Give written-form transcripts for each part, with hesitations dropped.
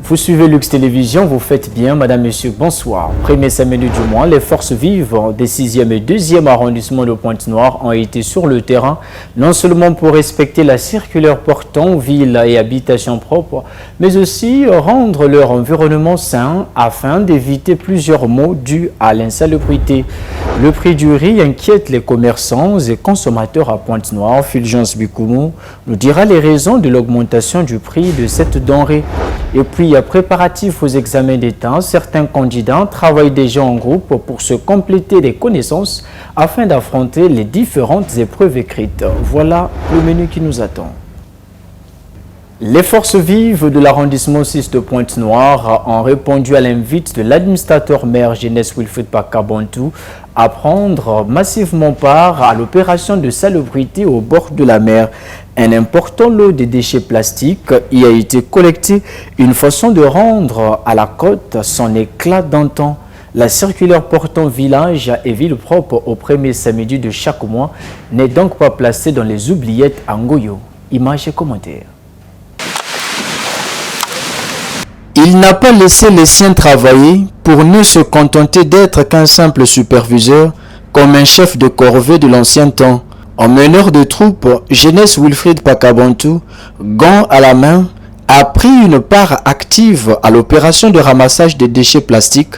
Vous suivez Lux Télévision, vous faites bien, madame, monsieur, bonsoir. Premier samedi du mois, les forces vives des 6e et 2e arrondissements de Pointe-Noire ont été sur le terrain, non seulement pour respecter la circulaire portant ville et habitation propre, mais aussi rendre leur environnement sain afin d'éviter plusieurs maux dus à l'insalubrité. Le prix du riz inquiète les commerçants et consommateurs à Pointe-Noire. Fulgence Bikoumou nous dira les raisons de l'augmentation du prix de cette denrée. Et puis, préparatifs aux examens d'État, certains candidats travaillent déjà en groupe pour se compléter des connaissances afin d'affronter les différentes épreuves écrites. Voilà le menu qui nous attend. Les forces vives de l'arrondissement 6 de Pointe-Noire ont répondu à l'invite de l'administrateur maire Jeunesse Wilfried Pakabantou à prendre massivement part à l'opération de salubrité au bord de la mer. Un important lot de déchets plastiques y a été collecté, une façon de rendre à la côte son éclat d'antan. La circulaire portant village et ville propre au premier samedi de chaque mois n'est donc pas placée dans les oubliettes à Ngoyo. Images et commentaires. Il n'a pas laissé les siens travailler pour ne se contenter d'être qu'un simple superviseur, comme un chef de corvée de l'ancien temps. En meneur de troupe, Jeunesse Wilfried Pakabantou, gants à la main, a pris une part active à l'opération de ramassage des déchets plastiques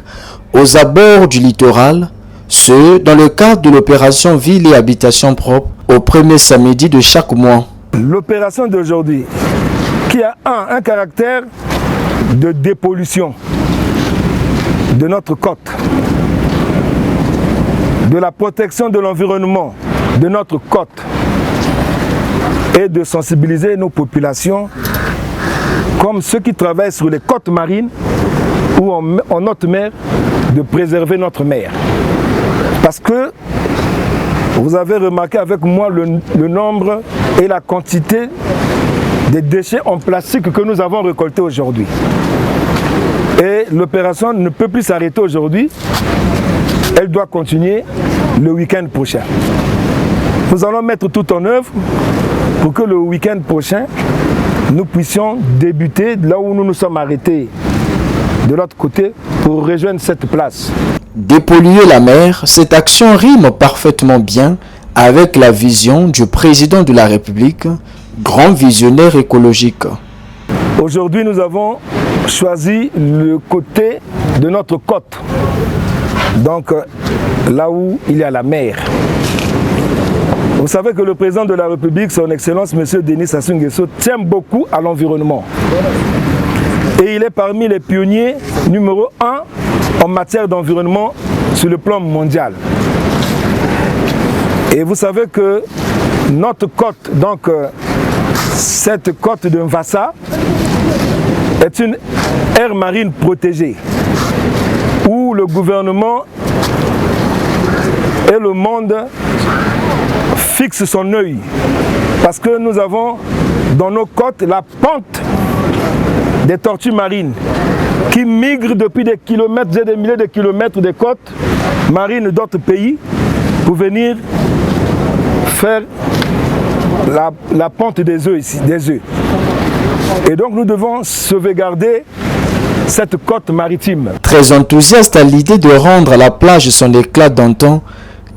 aux abords du littoral, ce dans le cadre de l'opération Ville et Habitation Propre au premier samedi de chaque mois. L'opération d'aujourd'hui, qui a un caractère de dépollution de notre côte, de la protection de l'environnement de notre côte et de sensibiliser nos populations comme ceux qui travaillent sur les côtes marines ou en haute mer, de préserver notre mer. Parce que vous avez remarqué avec moi le nombre et la quantité des déchets en plastique que nous avons récoltés aujourd'hui. Et l'opération ne peut plus s'arrêter aujourd'hui, elle doit continuer le week-end prochain. Nous allons mettre tout en œuvre pour que le week-end prochain, nous puissions débuter là où nous nous sommes arrêtés, de l'autre côté, pour rejoindre cette place. Dépolluer la mer, cette action rime parfaitement bien avec la vision du président de la République, grand visionnaire écologique. Aujourd'hui, nous avons choisi le côté de notre côte, donc là où il y a la mer. Vous savez que le président de la République, son Excellence M. Denis Sassou Nguesso, tient beaucoup à l'environnement. Et il est parmi les pionniers numéro 1 en matière d'environnement sur le plan mondial. Et vous savez que notre côte, donc cette côte de Mvassa, est une aire marine protégée où le gouvernement et le monde fixent son œil parce que nous avons dans nos côtes la pente des tortues marines qui migrent depuis des kilomètres et des milliers de kilomètres des côtes marines d'autres pays pour venir faire la pente des œufs ici, des œufs. Et donc nous devons sauvegarder cette côte maritime. Très enthousiaste à l'idée de rendre à la plage son éclat d'antan,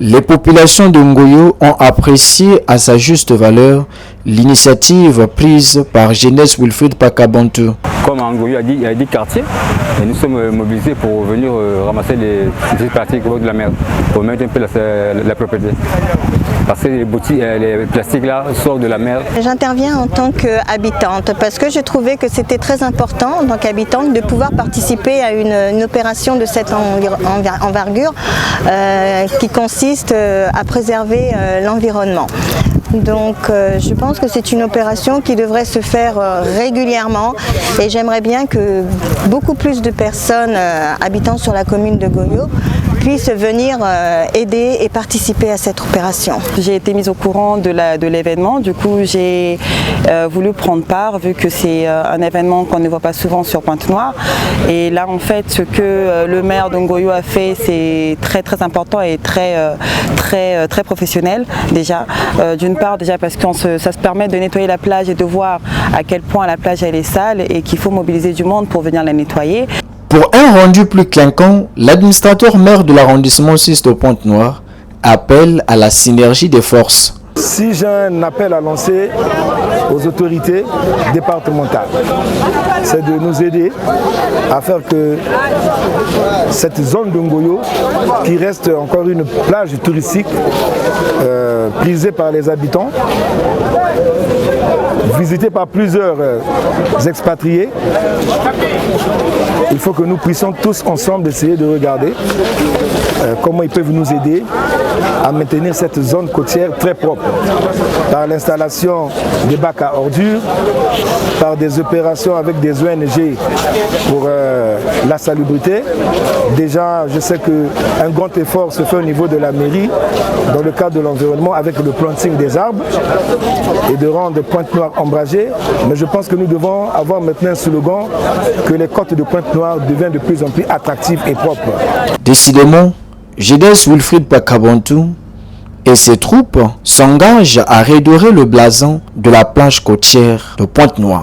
les populations de Ngoyo ont apprécié à sa juste valeur l'initiative prise par Jeunesse Wilfried Pakabantou. Comme en Ngoyo il y a 10 quartiers, et nous sommes mobilisés pour venir ramasser les plastiques au bord de la mer, pour mettre un peu la propriété. Parce que les plastiques là sortent de la mer. J'interviens en tant qu'habitante parce que je trouvais que c'était très important, en tant qu'habitante, de pouvoir participer à une opération de cette envergure qui consiste à préserver l'environnement. Donc je pense que c'est une opération qui devrait se faire régulièrement et j'aimerais bien que beaucoup plus de personnes habitant sur la commune de Ngoyo puissent venir aider et participer à cette opération. J'ai été mise au courant de l'événement, du coup j'ai voulu prendre part vu que c'est un événement qu'on ne voit pas souvent sur Pointe-Noire. Et là en fait ce que le maire de Ngoyo a fait, c'est très important et très professionnel déjà. D'une part déjà parce que ça se permet de nettoyer la plage et de voir à quel point la plage elle est sale et qu'il faut mobiliser du monde pour venir la nettoyer. Pour un rendu plus clinquant, l'administrateur maire de l'arrondissement 6 de Pointe-Noire appelle à la synergie des forces. Si j'ai un appel à lancer aux autorités départementales, c'est de nous aider à faire que cette zone de Ngoyo, qui reste encore une plage touristique prisée par les habitants, visitée par plusieurs expatriés, il faut que nous puissions tous ensemble essayer de regarder comment ils peuvent nous aider à maintenir cette zone côtière très propre par l'installation des bacs à ordures, par des opérations avec des ONG pour la salubrité. Déjà, je sais qu'un grand effort se fait au niveau de la mairie dans le cadre de l'environnement avec le planting des arbres et de rendre Pointe-Noire ombragée. Mais je pense que nous devons avoir maintenant un slogan que les côtes de Pointe-Noire deviennent de plus en plus attractives et propres. Décidément, Gédès Wilfried Pakabantou et ses troupes s'engagent à redorer le blason de la planche côtière de Pointe-Noire.